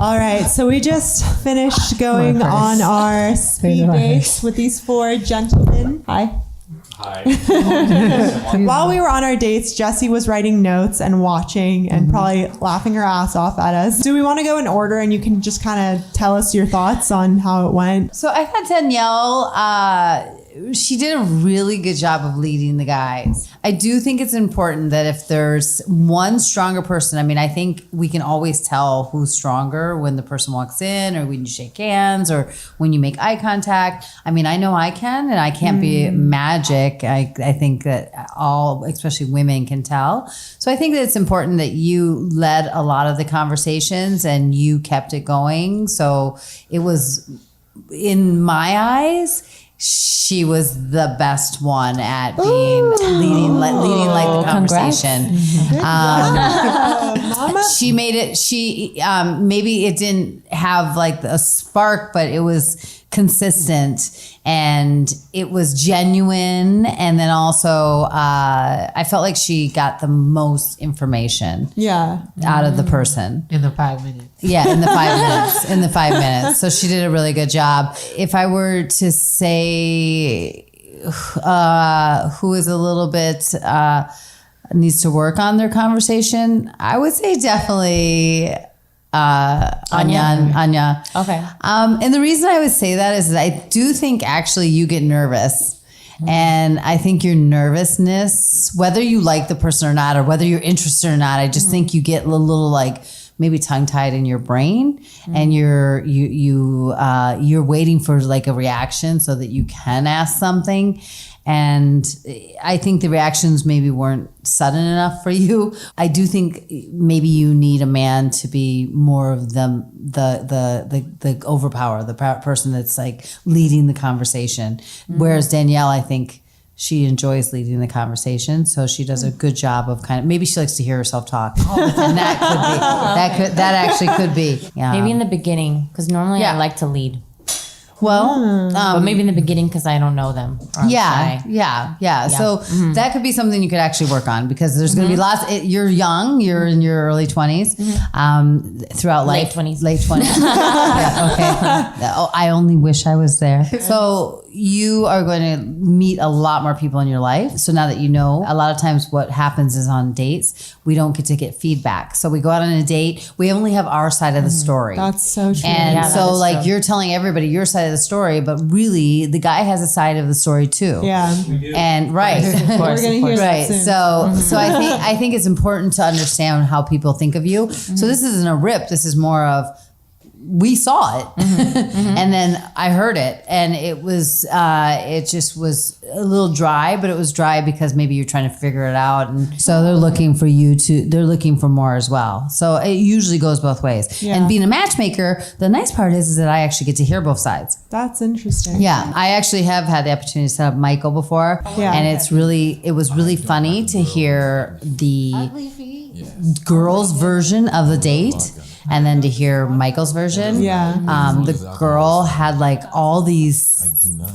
All right, so we just finished going on our speed dates with these 4 gentlemen. Hi. While we were on our dates, Jessie was writing notes and watching and probably laughing her ass off at us. Do we want to go in order and you can just kind of tell us your thoughts on how it went? So I thought Danielle, she did a really good job of leading the guys. I do think it's important that if there's one stronger person, I mean, I think we can always tell who's stronger when the person walks in or when you shake hands or when you make eye contact. I mean, I know I can, and I can't be magic. I think that all, especially women, can tell. So I think that it's important that you led a lot of the conversations and you kept it going. So it was, in my eyes, she was the best one at being leading like the conversation. She made it. She maybe it didn't have like a spark, but it was consistent and it was genuine. And then also, I felt like she got the most information. Out of the person in the 5 minutes. Yeah, in the 5 minutes. So she did a really good job. If I were to say who is a little bit needs to work on their conversation, I would say definitely Anya. Okay. And the reason I would say that is that I do think actually you get nervous. And I think your nervousness, whether you like the person or not, or whether you're interested or not, I just think you get a little like maybe tongue-tied in your brain, and you're waiting for like a reaction so that you can ask something. And I think the reactions maybe weren't sudden enough for you. I do think maybe you need a man to be more of the overpower, the person that's like leading the conversation. Whereas Danielle, I think she enjoys leading the conversation, so she does a good job of kind of, maybe she likes to hear herself talk, and that actually could be. Yeah. Maybe in the beginning, because normally I like to lead. Well, but maybe in the beginning because I don't know them. Yeah. So that could be something you could actually work on, because there's going to be lots. You're young. You're in your early 20s. Throughout life, late 20s. Yeah, okay. Oh, I only wish I was there. So you are going to meet a lot more people in your life. So now that you know, a lot of times what happens is on dates, we don't get to get feedback. So we go out on a date, we only have our side of the story. That's so true. And so like you're telling everybody your side of the story, but really the guy has a side of the story too. Yeah. And right. We're going to hear that soon. So I think it's important to understand how people think of you. So this isn't a rip. This is more of, we saw it and then I heard it, and it was it just was a little dry, but it was dry because maybe you're trying to figure it out, and so they're looking for they're looking for more as well. So it usually goes both ways. And being a matchmaker, the nice part is that I actually get to hear both sides. That's interesting. Yeah, I actually have had the opportunity to set up Michael before, and it was really funny to hear the girls' version of the date. And then to hear Michael's version, the girl had like all these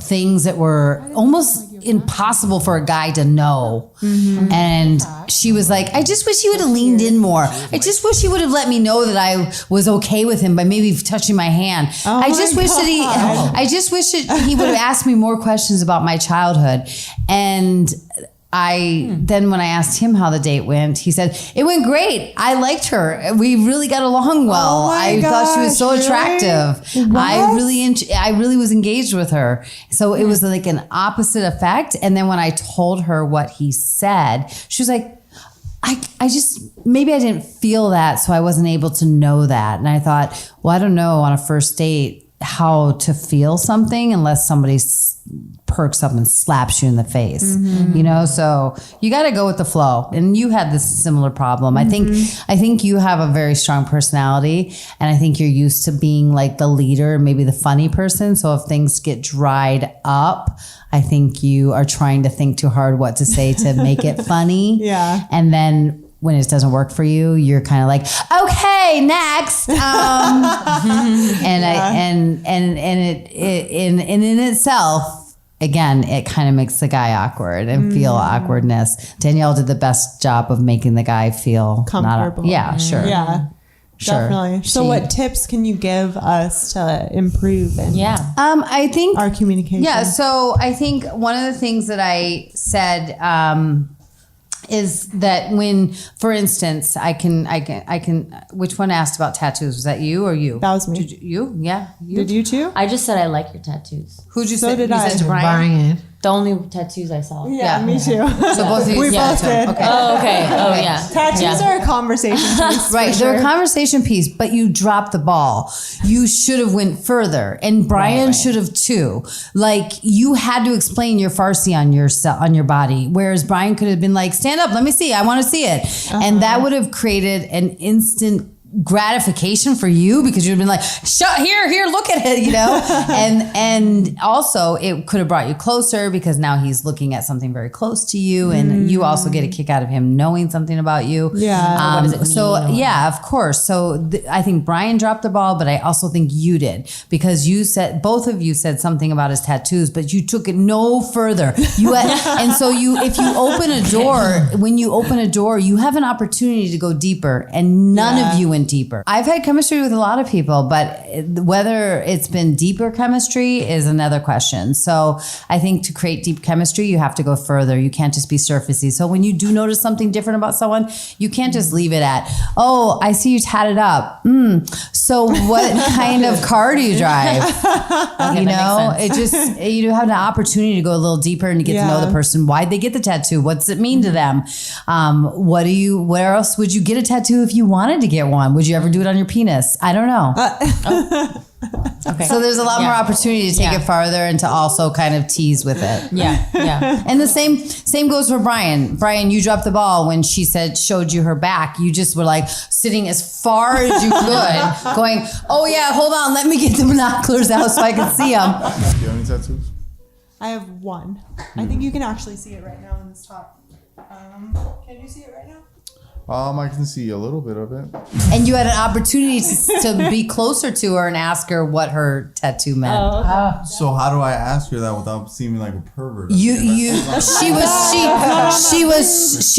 things that were almost impossible for a guy to know. And she was like, I just wish he would have leaned in more. I just wish he would have let me know that I was okay with him by maybe touching my hand. I just wish that he would have asked me more questions about my childhood. And then when I asked him how the date went, he said, it went great. I liked her. We really got along well. I thought she was so attractive. Really? I really was engaged with her. So it was like an opposite effect. And then when I told her what he said, she was like, I just, maybe I didn't feel that, so I wasn't able to know that. And I thought, well, I don't know on a first date how to feel something unless somebody perks up and slaps you in the face, you know? So you got to go with the flow. And you had this similar problem. I think you have a very strong personality, and I think you're used to being like the leader, maybe the funny person. So if things get dried up, I think you are trying to think too hard what to say to make it funny. And then when it doesn't work for you, you're kind of like, okay, next. And in itself, again, it kind of makes the guy awkward and feel awkwardness. Danielle did the best job of making the guy feel comfortable. Sure. Yeah. Definitely. So what tips can you give us to improve I think our communication? Yeah. So I think one of the things that I said is that when, for instance, I can. Which one asked about tattoos? Was that you or you? That was me. Did you? Yeah. You? Did you too? I just said I like your tattoos. Who'd you So say? did You I. said to Brian. The only tattoos I saw. Yeah, me too. So both of you. We both did. Okay. Oh, okay. Oh, yeah. Tattoos are a conversation piece. Right, they're a conversation piece, but you dropped the ball. You should have went further, and Brian should have too. Like you had to explain your Farsi on your body, whereas Brian could have been like, "Stand up, let me see. I want to see it," and that would have created an instant gratification for you because you'd have been like, here, look at it, and also it could have brought you closer because now he's looking at something very close to you, and you also get a kick out of him knowing something about you. Yeah. What does it mean? So yeah, of course. So I think Brian dropped the ball, but I also think you did because both of you said something about his tattoos, but you took it no further. And so if you open a door, when you open a door, you have an opportunity to go deeper, and none of you went deeper. I've had chemistry with a lot of people, but whether it's been deeper chemistry is another question. So I think to create deep chemistry, you have to go further. You can't just be surfacey. So when you do notice something different about someone, you can't just leave it at, oh, I see you tatted up. So what kind of car do you drive? It just, you have an opportunity to go a little deeper and to get to know the person. Why'd they get the tattoo? What does it mean to them? Where else would you get a tattoo if you wanted to get one? Would you ever do it on your penis? I don't know. Okay. So there's a lot more opportunity to take it farther and to also kind of tease with it. Yeah. And the same goes for Brian. Brian, you dropped the ball when she showed you her back. You just were like sitting as far as you could, going, oh yeah, hold on, let me get the binoculars out so I can see them. Do you have any tattoos? I have one. I think you can actually see it right now in this top. Can you see it right now? I can see a little bit of it. And you had an opportunity to be closer to her and ask her what her tattoo meant. Oh, okay. So how do I ask her that without seeming like a pervert? She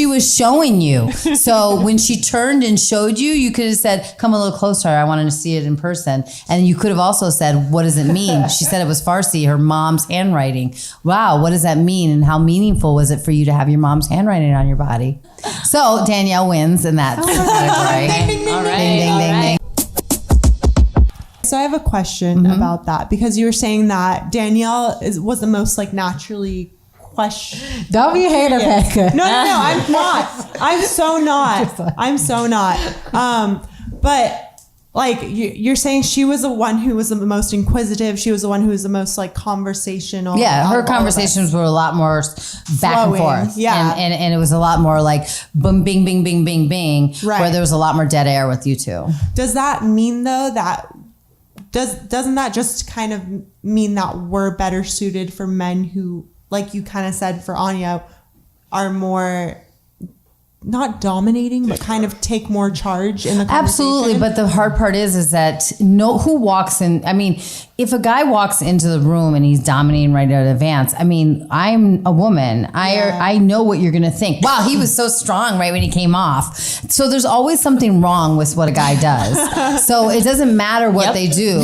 was showing you. So when she turned and showed you, you could have said, come a little closer. I wanted to see it in person. And you could have also said, what does it mean? She said it was Farsi, her mom's handwriting. Wow, what does that mean? And how meaningful was it for you to have your mom's handwriting on your body? So Danielle wins in that category. All right. Ding, ding, ding, ding. So I have a question about that because you were saying that Danielle was the most like naturally Don't be a hater, Becca. No, I'm not. I'm so not. But like you're saying she was the one who was the most inquisitive. She was the one who was the most like conversational. Yeah, her conversations were a lot more back and forth. Yeah. And it was a lot more like boom, bing, bing, bing, bing, bing, right. where there was a lot more dead air with you two. Does that mean though that doesn't that just kind of mean that we're better suited for men who, like you kind of said for Anya, are more not dominating, but kind of take more charge in the conversation? Absolutely. But the hard part is that who walks in. I mean, if a guy walks into the room and he's dominating right in advance, I mean, I'm a woman. I know what you're going to think. Wow, he was so strong right when he came off. So there's always something wrong with what a guy does. So it doesn't matter what they do.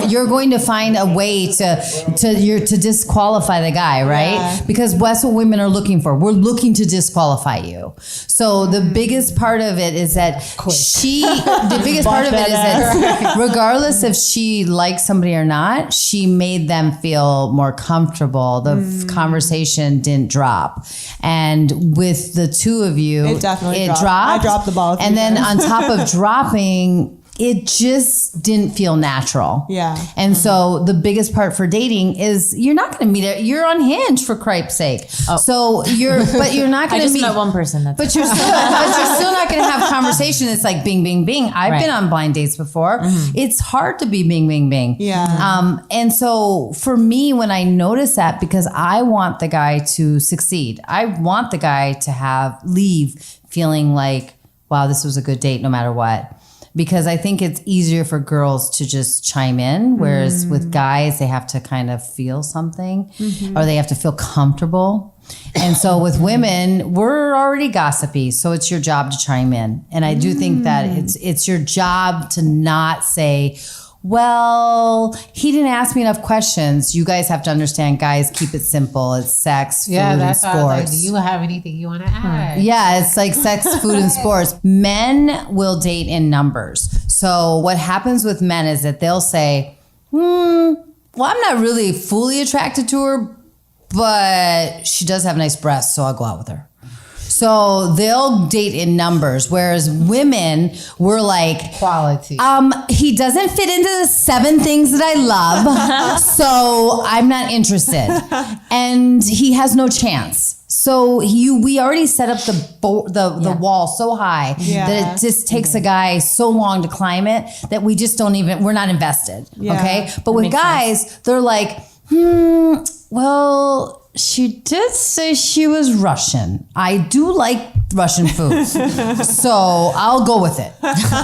You're going to find a way to disqualify the guy, right? Yeah. Because that's what women are looking for. We're looking to disqualify you. So the biggest part of it is that regardless if she likes somebody or not, she made them feel more comfortable. The conversation didn't drop. And with the two of you, it definitely dropped. I dropped the ball. And then on top of dropping, it just didn't feel natural. Yeah. And so the biggest part for dating is you're not going to meet it. You're on Hinge, for cripe's sake. Oh. So you're not going to meet. I just met one person. But you're still not going to have conversation. It's like bing, bing, bing. I've been on blind dates before. Mm-hmm. It's hard to be bing, bing, bing. Yeah. And so for me, when I notice that, because I want the guy to succeed, I want the guy to leave feeling like, wow, this was a good date no matter what. because I think it's easier for girls to just chime in, whereas with guys, they have to kind of feel something or they have to feel comfortable. And so with women, we're already gossipy, so it's your job to chime in. And I do think that it's your job to not say, well, he didn't ask me enough questions. You guys have to understand, guys, keep it simple. It's sex, food, and sports. Like, do you have anything you want to add? Yeah, it's like sex, food, and sports. Men will date in numbers. So what happens with men is that they'll say, well, I'm not really fully attracted to her, but she does have nice breasts, so I'll go out with her. So they'll date in numbers, whereas women were like Quality. He doesn't fit into the 7 things that I love, so I'm not interested, and he has no chance. So we already set up the wall so high that it just takes a guy so long to climb it that we just we're not invested. Yeah. Okay, but with guys, they're like, well, she did say she was Russian. I do like Russian food. So I'll go with it.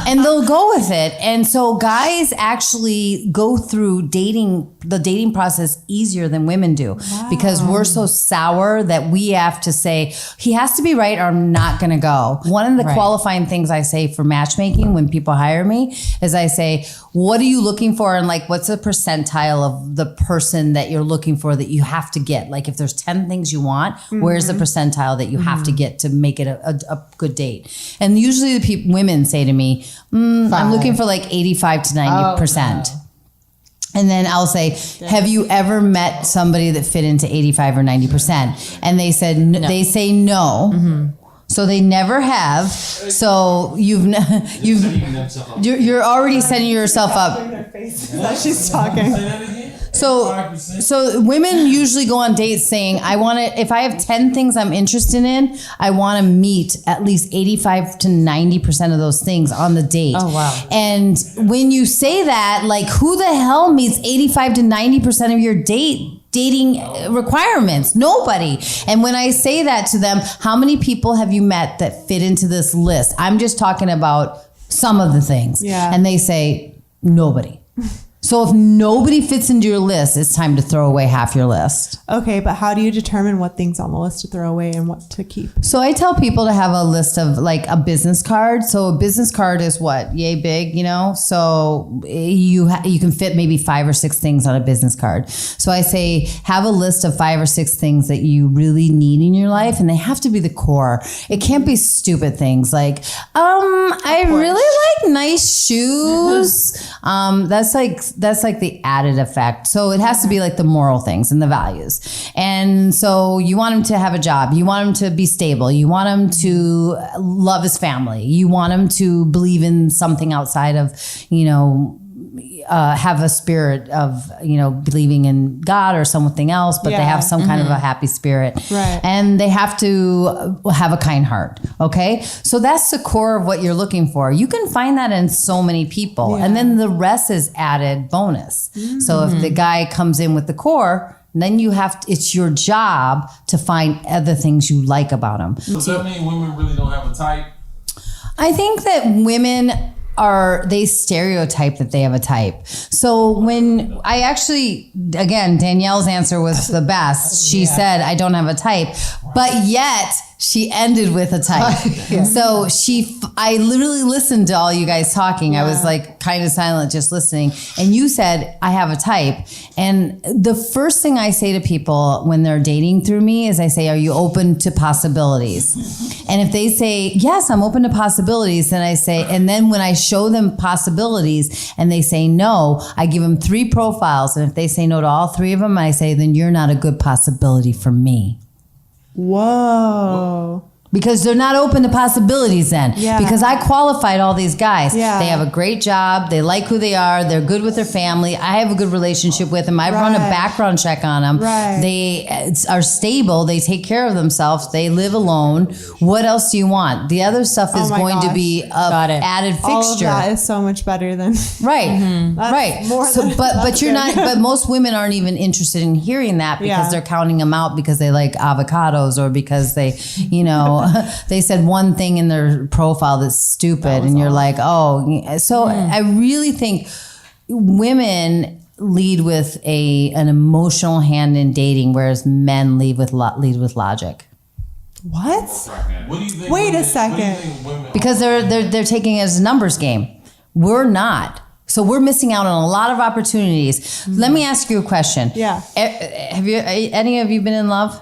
And they'll go with it. And so guys actually go through the dating process easier than women do because we're so sour that we have to say, he has to be right or I'm not going to go. One of the qualifying things I say for matchmaking when people hire me is I say, what are you looking for? And like, what's the percentile of the person that you're looking for that you have to get? Like if there's 10 things you want, where's the percentile that you have to get to make it a good date? And usually the women say to me, I'm looking for like 85 to 90%. And then I'll say, have you ever met somebody that fit into 85 or 90%? And they said, they say no. So they never have. So you're already setting yourself up. She's talking. So women usually go on dates saying, if I have 10 things I'm interested in, I want to meet at least 85 to 90% of those things on the date. Oh, wow. And when you say that, like who the hell meets 85 to 90% of your dating requirements? Nobody. And when I say that to them, how many people have you met that fit into this list? I'm just talking about some of the things. Yeah. And they say, nobody. So if nobody fits into your list, it's time to throw away half your list. Okay, but how do you determine what things on the list to throw away and what to keep? So I tell people to have a list of like a business card. So a business card is what? Yay big, So you can fit maybe 5 or 6 things on a business card. So I say have a list of 5 or 6 things that you really need in your life, and they have to be the core. It can't be stupid things like, I really like nice shoes. That's like the added effect. So it has to be like the moral things and the values. And so you want him to have a job. You want him to be stable. You want him to love his family. You want him to believe in something outside of, have a spirit of, believing in God or something else, but they have some kind of a happy spirit. Right. And they have to have a kind heart. Okay. So that's the core of what you're looking for. You can find that in so many people. Yeah. And then the rest is added bonus. So if the guy comes in with the core, then it's your job to find other things you like about him. Does that mean women really don't have a type? I think that women they stereotype that they have a type. So when I actually, again, Danielle's answer was the best. She said, I don't have a type, but yet she ended with a type. So I literally listened to all you guys talking. I was like kind of silent, just listening. And you said, I have a type. And the first thing I say to people when they're dating through me is I say, are you open to possibilities? And if they say, yes, I'm open to possibilities, then I say, and then when I show them possibilities and they say no, I give them 3 profiles. And if they say no to all 3 of them, I say, then you're not a good possibility for me. Whoa. Because they're not open to possibilities then. Yeah. Because I qualified all these guys. Yeah. They have a great job. They like who they are. They're good with their family. I have a good relationship with them. I've run a background check on them. Right. They are stable. They take care of themselves. They live alone. What else do you want? The other stuff is going to be an added fixture. All of that is so much better than right. Right. More so, but you're not. But most women aren't even interested in hearing that because they're counting them out because they like avocados or because they, they said one thing in their profile that's stupid, and you're like, oh. So I really think women lead with an emotional hand in dating, whereas men lead with logic. What? What do you think? Wait a What do second. you think women Because they're taking it as a numbers game. We're not. So we're missing out on a lot of opportunities. Let me ask you a question. Yeah. Have any of you been in love?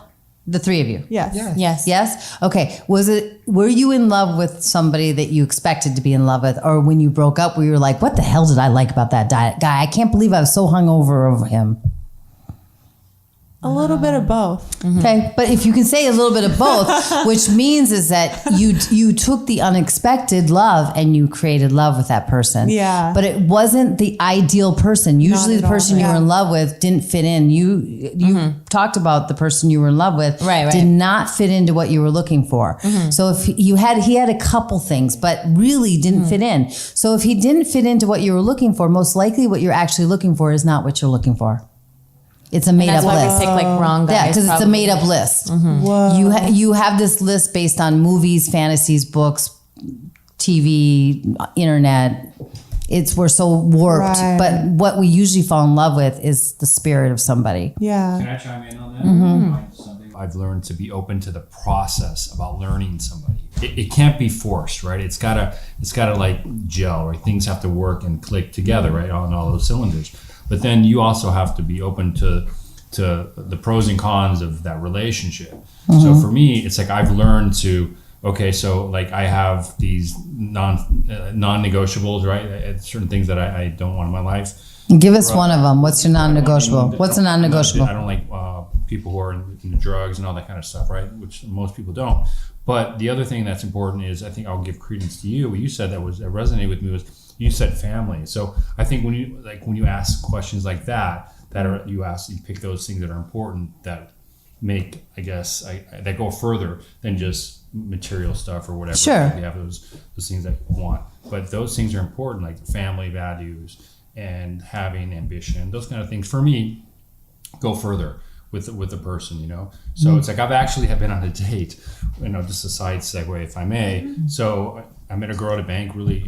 The three of you? Yes. Yes. Yes? Okay. Were you in love with somebody that you expected to be in love with? Or when you broke up, where you were like, what the hell did I like about that guy? I can't believe I was so hungover over him. A little bit of both. Okay, but if you can say a little bit of both, which means is that you took the unexpected love and you created love with that person. Yeah. But it wasn't the ideal person. Usually Not the at person all. you were Yeah. in love with didn't fit in. You talked about the person you were in love with Right. did not fit into what you were looking for. So if he had a couple things, but really didn't fit in. So if he didn't fit into what you were looking for, most likely what you're actually looking for is not what you're looking for. It's a made That's up why list. we pick like wrong guys. Yeah, because it's a probably. made up list. Whoa. You have this list based on movies, fantasies, books, TV, internet. We're so warped. Right. But what we usually fall in love with is the spirit of somebody. Yeah. Can I chime in on that? Something I've learned to be open to the process about learning somebody. It can't be forced, right? It's gotta like gel, right? Things have to work and click together, right? On all those cylinders. But then you also have to be open to the pros and cons of that relationship. So for me, it's like I've learned to, okay, so like I have these non-negotiables, right? Certain things that I don't want in my life. Give us one of them. What's your non-negotiable? What's a non-negotiable? I don't like people who are into drugs and all that kind of stuff, right? Which most people don't. But the other thing that's important is, I think I'll give credence to you. What you said that resonated with me was you said family. So I think when you ask questions like that you pick those things that are important that make, I guess, that go further than just material stuff or whatever. Sure. You have those things that you want, but those things are important, like family values and having ambition. Those kind of things for me go further with the person, So it's like I've actually been on a date, just a side segue if I may. So I met a girl at a bank really,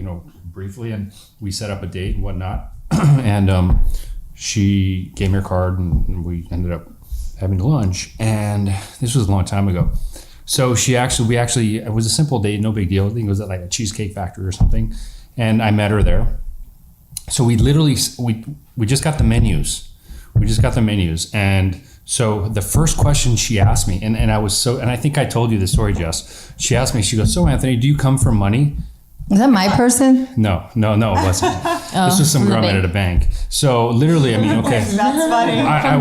briefly, and we set up a date and whatnot. And she gave me her card and we ended up having lunch. And this was a long time ago. So it was a simple date, no big deal. I think it was at like a Cheesecake Factory or something. And I met her there. So we literally, we just got the menus. And so the first question she asked me, and I think I told you the story, Jess. She asked me, she goes, "So Anthony, do you come from money?" Is that my person? No, it wasn't. This was some girl I met at a bank. So literally, I mean, okay. That's funny. I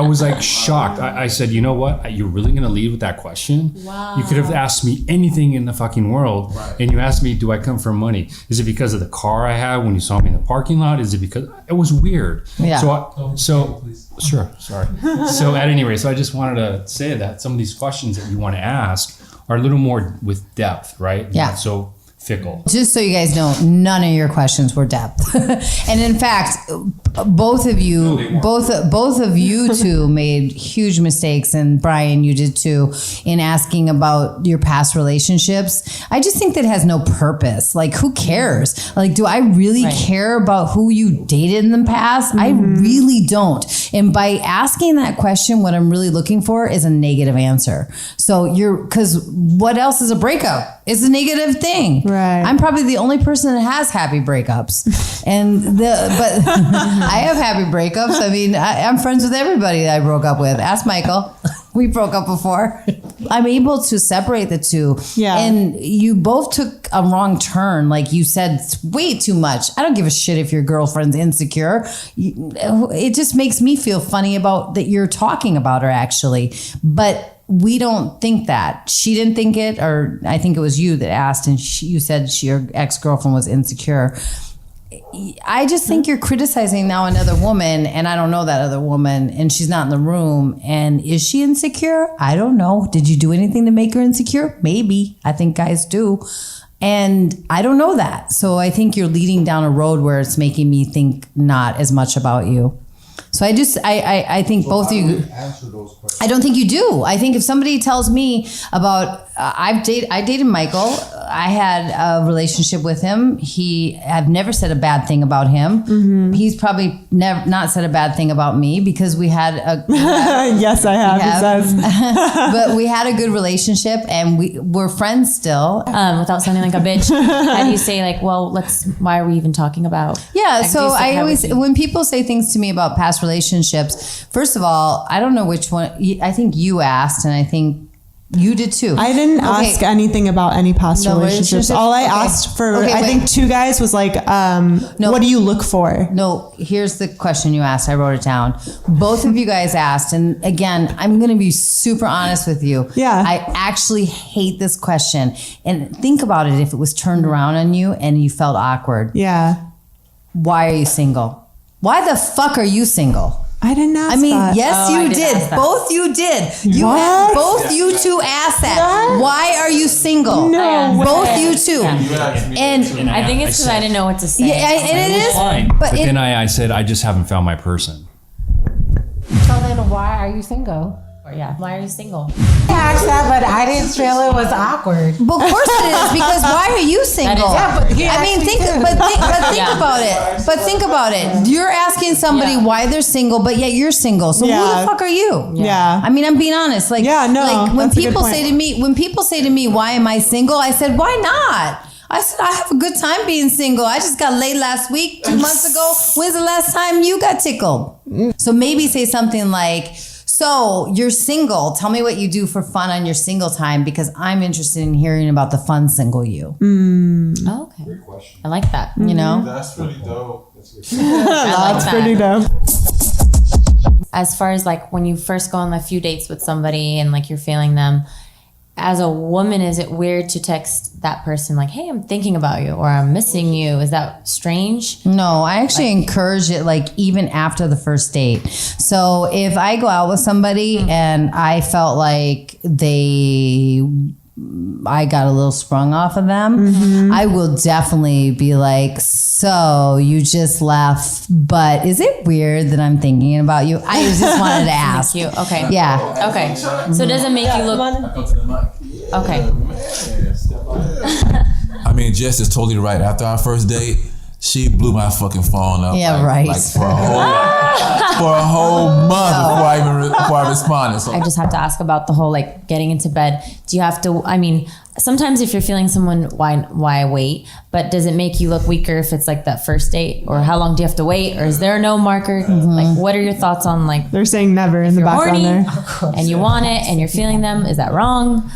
was like shocked. I said, you know what? You're really going to lead with that question? Wow. You could have asked me anything in the fucking world. Right. And you asked me, do I come from money? Is it because of the car I have when you saw me in the parking lot? Is it because it was weird? Yeah. Sure. Sorry. So at any rate, so I just wanted to say that some of these questions that you want to ask are a little more with depth, right? Yeah. Not so fickle. Just so you guys know, none of your questions were depth. And in fact, both of you two made huge mistakes, and Brian, you did too, in asking about your past relationships. I just think that has no purpose. Like, who cares? Like, do I really care about who you dated in the past? I really don't. And by asking that question, what I'm really looking for is a negative answer. So because what else is a breakup? It's a negative thing. Right. I'm probably the only person that has happy breakups, but I have happy breakups. I mean, I'm friends with everybody that I broke up with. Ask Michael. We broke up before. I'm able to separate the two. Yeah. And you both took a wrong turn. Like you said, it's way too much. I don't give a shit if your girlfriend's insecure. It just makes me feel funny about that you're talking about her, actually. But we don't think that. She didn't think it, or I think it was you that asked, and you said your ex-girlfriend was insecure. I just think you're criticizing now another woman, and I don't know that other woman, and she's not in the room. And is she insecure? I don't know. Did you do anything to make her insecure? Maybe. I think guys do. And I don't know that. So I think you're leading down a road where it's making me think not as much about you. So I think both of you. Answer those questions. I don't think you do. I think if somebody tells me about, I dated Michael. I had a relationship with him. I've never said a bad thing about him. He's probably never not said a bad thing about me because we had a. Yes, I have. He says. But we had a good relationship and we're friends still. Without sounding like a bitch, how do you say like, well, why are we even talking about? Yeah, Like, so do you say I how always, would you- when people say things to me about past relationships, first of all, I don't know which one, I think you asked and I think you did too. I didn't ask anything about any past No relationships. relationships? All I Okay. asked for, Okay, I wait. think 2 guys was like, No. what do you look for? No, here's the question you asked. I wrote it down. Both of you guys asked, and again, I'm going to be super honest with you. Yeah. I actually hate this question. And think about it if it was turned around on you and you felt awkward. Yeah. Why are you single? Why the fuck are you single? I didn't ask I mean, that. yes, Oh, I you did did. ask that. Both you did. You What? both you two asked that. What? Why are you single? No Both way. you two. Yeah. And I think it's because I didn't know what to say. yeah, and it is. Fine. But But it- then I said, I just haven't found my person. So then why are you single? Or, yeah. Why are you single? I asked that, but I didn't feel it was awkward. Well, of course it is because why are you single? Yeah, but he I mean, asked me think, too. but think Yeah. about it. But think about it. You're asking somebody Yeah. why they're single, but yet you're single. So who Yeah. the fuck are you? Yeah. I mean, I'm being honest. Like, Yeah, no, like when that's a good people point. say to me, why am I single? I said, why not? I said, I have a good time being single. I just got laid last week, 2 months ago. When's the last time you got tickled? So maybe say something like, so you're single. Tell me what you do for fun on your single time because I'm interested in hearing about the fun single you. Oh, okay. I like that. You know? That's pretty dope. That's good. I like That's that. pretty dope. As far as like when you first go on a few dates with somebody and like you're feeling them, as a woman, is it weird to text that person like, hey, I'm thinking about you or I'm missing you? Is that strange? No, I actually encourage it like even after the first date. So if I go out with somebody and I felt like I got a little sprung off of them, I will definitely be like, so you just left, but is it weird that I'm thinking about you? I just wanted to ask. You okay? Yeah. Okay. So does it make you look okay? I mean, Jess is totally right. After our first date, she blew my fucking phone up. Yeah, like, right. Like for a whole month before I responded. So I just have to ask about the whole like getting into bed. Do you have to? I mean, sometimes if you're feeling someone, why wait? But does it make you look weaker if it's like that first date, or how long do you have to wait, or is there no marker? Like, what are your thoughts on like They're saying never in the background horny there. and you want it and you're feeling them? Is that wrong?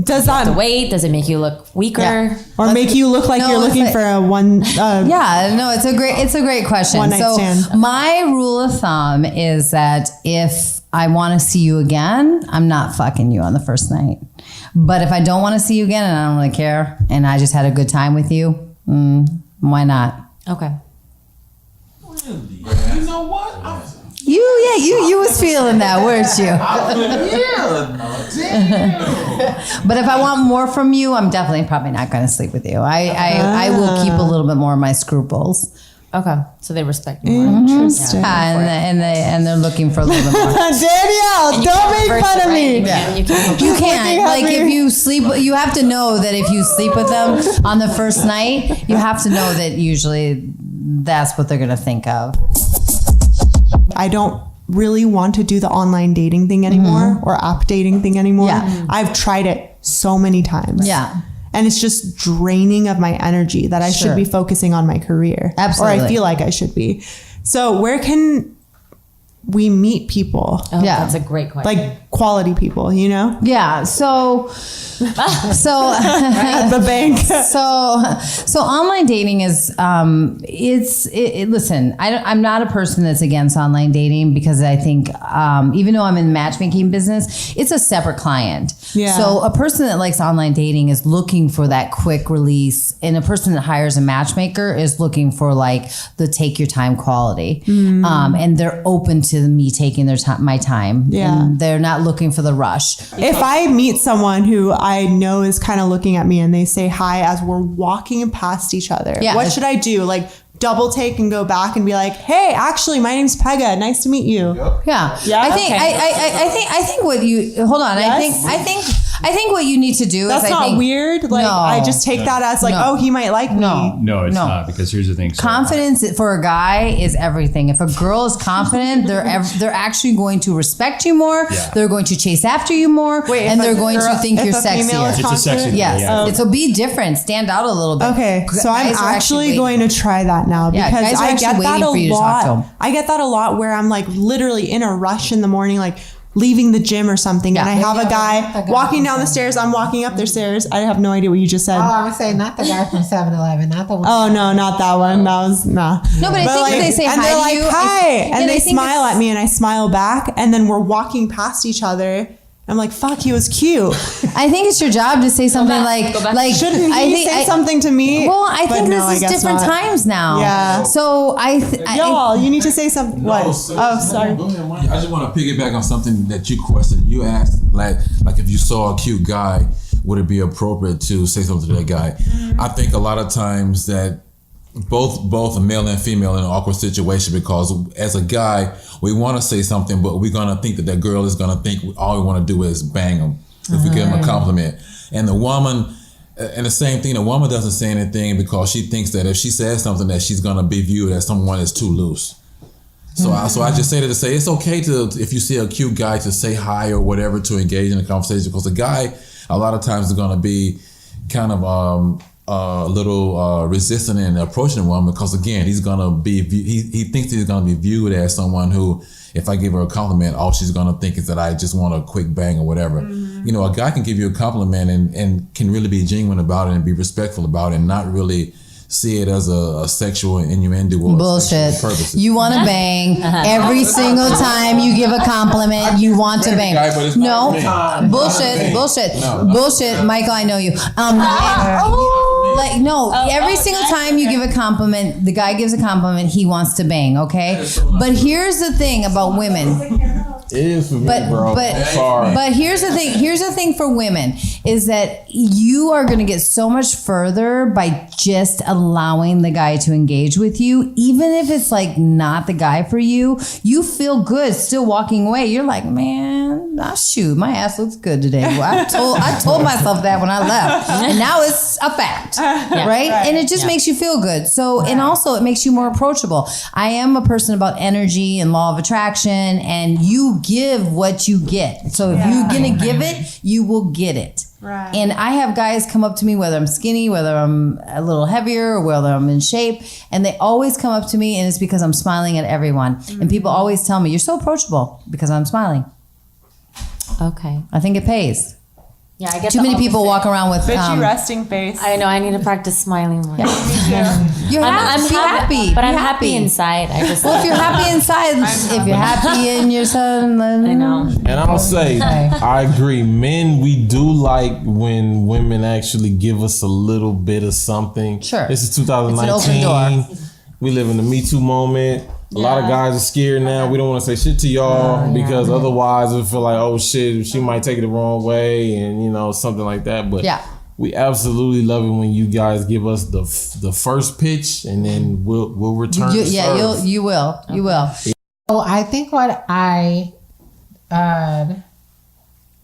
Does To that wait? Does it make you look weaker? Yeah. or make you look like No, you're it's looking like- for a one? Yeah, no, it's a great question. One night So stand. my rule of thumb is that if I want to see you again, I'm not fucking you on the first night. But if I don't want to see you again and I don't really care and I just had a good time with you, why not? Okay. You know what? You was feeling that, weren't you? But if I want more from you, I'm definitely probably not going to sleep with you. I will keep a little bit more of my scruples. Okay. So they respect you more. Interesting. And they're looking for a little bit more. Danielle, don't make Reverse fun it, of right? me. You can't. You Looking can't. at Like me. if you sleep, you have to know that if you sleep with them on the first night, you have to know that usually that's what they're going to think of. I don't really want to do the online dating thing anymore or app dating thing anymore. Yeah. I've tried it so many times. Yeah. And it's just draining of my energy that I Sure. should be focusing on my career. Or Absolutely. I feel like I should be. So where can we meet people? Oh, Yeah. That's a great question. Like quality people, you know? Yeah. So At the bank. so online dating is listen, I'm not a person that's against online dating because I think even though I'm in the matchmaking business, it's a separate client. Yeah. So a person that likes online dating is looking for that quick release, and a person that hires a matchmaker is looking for like the take your time quality. And they're open to me taking my time. Yeah. And they're not looking for the rush. If I meet someone who I know is kind of looking at me and they say hi as we're walking past each other, Yeah. what should I do? Like double take and go back and be like, hey, actually, my name's Pega. Nice to meet you. Yeah. Yeah? I think I think what you hold on. Yes? I think what you need to do That's is not weird. Like, No. I just take that as like, No. oh, he might like me. No, it's not, because here's the thing. So, Confidence for a guy is everything. If a girl is confident, they're actually going to respect you more. Yeah. They're going to chase after you more, Wait, and if they're a going girl- to think if you're a female is sexier. It's a sexy thing, Yes. yeah. So be different. Stand out a little bit. Okay, so I'm Guys are actually waiting. going to try that now Yeah, because guys are I actually get that waiting a for you to talk to lot. 'em. I get that a lot where I'm like literally in a rush in the morning, like leaving the gym or something, and I have a guy walking down the stairs. I'm walking up the stairs. I have no idea what you just said. Oh, I would say not the guy from 7-Eleven, not the one. Oh no, not that one. That was nah. No, but I think if they say and hi they're to like you, hi, yeah, and they they think smile it's- at me, and I smile back, and then we're walking past each other. I'm like, fuck, he was cute. I think it's your job to say something Go back. like Shouldn't he I think say something to me? Well, I But think no, I this is guess different not. times now. Yeah. So Y'all, you need to say something. What? Oh, sorry. I just want to piggyback on something that you questioned. You asked, like if you saw a cute guy, would it be appropriate to say something to that guy? I think a lot of times that both a male and female in an awkward situation, because as a guy, we want to say something, but we're going to think that girl is going to think all we want to do is bang them if we give them a compliment. And the woman, and the same thing, the woman doesn't say anything because she thinks that if she says something that she's going to be viewed as someone that's too loose. So I just say that to say it's okay to, if you see a cute guy, to say hi or whatever, to engage in a conversation, because a guy a lot of times is going to be kind of a little resistant in approaching a woman, because again, he's going to be, he thinks he's going to be viewed as someone who, if I give her a compliment, all she's going to think is that I just want a quick bang or whatever. You know, a guy can give you a compliment and can really be genuine about it and be respectful about it and not really see it as a sexual innuendo or bullshit. sexual purposes. You want to bang every single time you give a compliment. You want to bang. Guy, but it's No, not me. bullshit. Michael, I know you. Like no, every single time you give a compliment, the guy gives a compliment. He wants to bang. Okay, but here's the thing about women. It is for me, bro. But Sorry. But here's the thing. Here's the thing for women is that you are going to get so much further by just allowing the guy to engage with you, even if it's like not the guy for you. You feel good still walking away. You're like, man, shoot, my ass looks good today. Well, I told myself that when I left, and now it's a fact, right? And it just makes you feel good. So, and also it makes you more approachable. I am a person about energy and law of attraction, and you give what you get. So if you're gonna give it, you will get it. Right. And I have guys come up to me, whether I'm skinny, whether I'm a little heavier, or whether I'm in shape, and they always come up to me, and it's because I'm smiling at everyone. And people always tell me, "You're so approachable," because I'm smiling. Okay. I think it pays. Yeah, I get Too many people walk around with. Bitchy resting face. I know. I need to practice smiling more. You're I'm happy, but Be I'm happy inside. I just Well, if you're happy inside, if you're happy in your son, then I know. And I'll say, I agree. Men, we do like when women actually give us a little bit of something. Sure. This is It's an open door. 2019. We live in the Me Too moment. A lot of guys are scared now. We don't want to say shit to y'all because otherwise we feel like, oh shit, she might take it the wrong way and, you know, something like that. But we absolutely love it when you guys give us the first pitch, and then we'll return. You will. So I think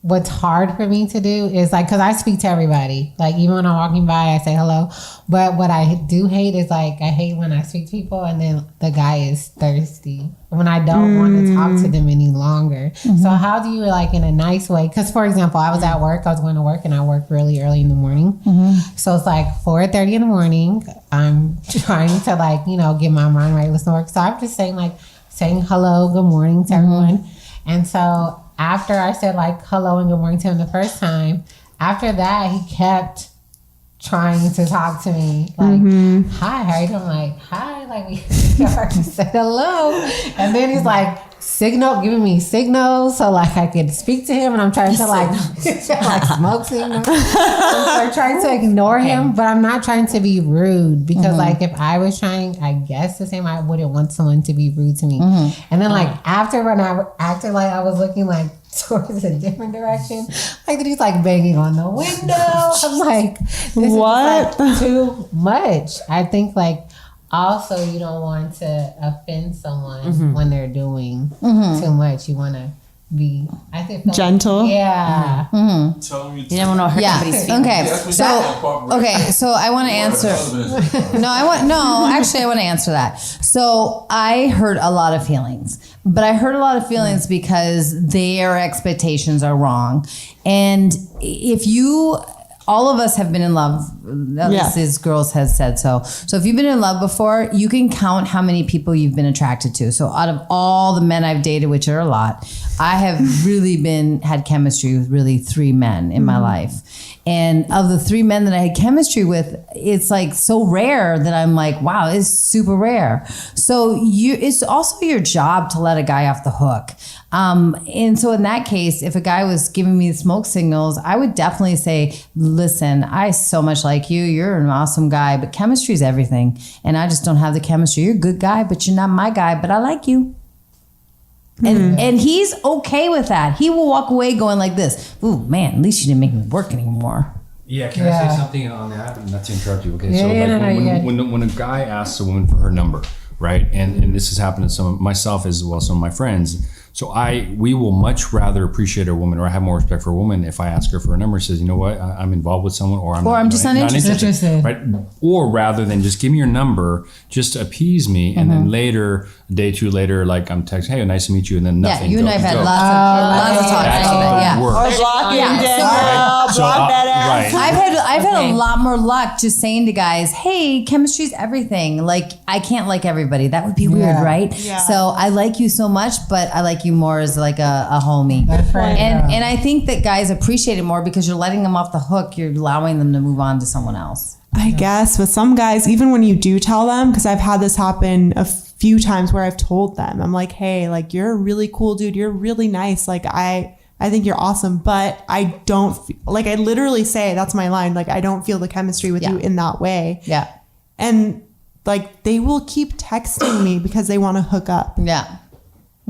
what's hard for me to do is like, because I speak to everybody, like even when I'm walking by I say hello, but what I do hate is like, I hate when I speak to people and then the guy is thirsty when I don't want to talk to them any longer. So how do you, like, in a nice way, because for example, I was at work, I was going to work and I work really early in the morning. So it's like 4:30 in the morning, I'm trying to, like, you know, get my mind right, listen to work. So I'm just saying hello, good morning to everyone. And so after I said like hello and good morning to him the first time, after that he kept trying to talk to me, like, hi, how are you doing? I'm like, hi, like, we already said hello. And then he's like, giving me signals so like I could speak to him, and I'm trying to like smoke signals. So I'm trying to ignore him, but I'm not trying to be rude, because like if I was trying, I guess the same, I wouldn't want someone to be rude to me. And then like after, when I acted like I was looking like towards a different direction, like that he's like banging on the window. I'm like, this is like too much. I think like also you don't want to offend someone when they're doing too much. You want to be, I think, gentle. Yeah. You never know hurt somebody's feelings. Okay, so I want to answer. I want to answer that. So I hurt a lot of feelings, but I hurt a lot of feelings because their expectations are wrong. And if you, all of us have been in love. At least these girls has said so. So if you've been in love before, you can count how many people you've been attracted to. So out of all the men I've dated, which are a lot, I have really had chemistry with really 3 men in my life. And of the 3 men that I had chemistry with, it's like so rare that I'm like, wow, it's super rare. So it's also your job to let a guy off the hook. And so in that case, if a guy was giving me smoke signals, I would definitely say, listen, I so much like you. You're an awesome guy, but chemistry is everything. And I just don't have the chemistry. You're a good guy, but you're not my guy, but I like you. And he's okay with that. He will walk away going like this. Ooh, man, at least you didn't make me work anymore. Yeah, can I say something on that? Not to interrupt you. Okay, when a guy asks a woman for her number, right? And this has happened to some of myself as well, some of my friends. So we will much rather appreciate a woman, or I have more respect for a woman if I ask her for a number. Says, you know what, I'm involved with someone, or I'm just not interested, right? Or rather than just give me your number, just to appease me, and then later, a day or 2 later, like I'm texting, hey, nice to meet you, and then nothing. Yeah, you and I have had lots of talk. Yeah. Or blocking block that ass. I've had a lot more luck just saying to guys, hey, chemistry's everything. Like, I can't like everybody. That would be weird, right? Yeah. So I like you so much, but I like you more as like a homie. And I think that guys appreciate it more because you're letting them off the hook. You're allowing them to move on to someone else. I guess with some guys, even when you do tell them, because I've had this happen a few times where I've told them, I'm like, hey, like, you're a really cool dude. You're really nice. Like, I think you're awesome, but I don't, I literally say, that's my line. Like, I don't feel the chemistry with you in that way. Yeah. And like, they will keep texting me because they want to hook up. Yeah.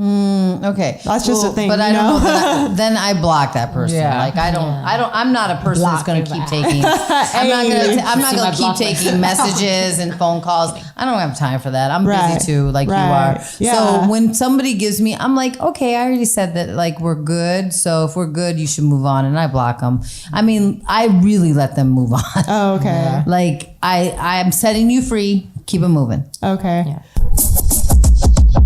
Okay. That's just a thing. But I don't know. Then I block that person. Yeah. Like, I'm not a person that's going to keep taking, I'm not going to keep taking messages and phone calls. I don't have time for that. I'm busy too, like you are. Yeah. So when somebody gives me, I'm like, okay, I already said that, like, we're good. So if we're good, you should move on. And I block them. I mean, I really let them move on. Oh, okay. Yeah. Like, I'm setting you free. Keep it moving. Okay. Yeah.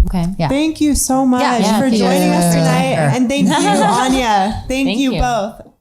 Okay. Yeah. Thank you so much for joining us tonight. And thank you, Anya. Thank you both.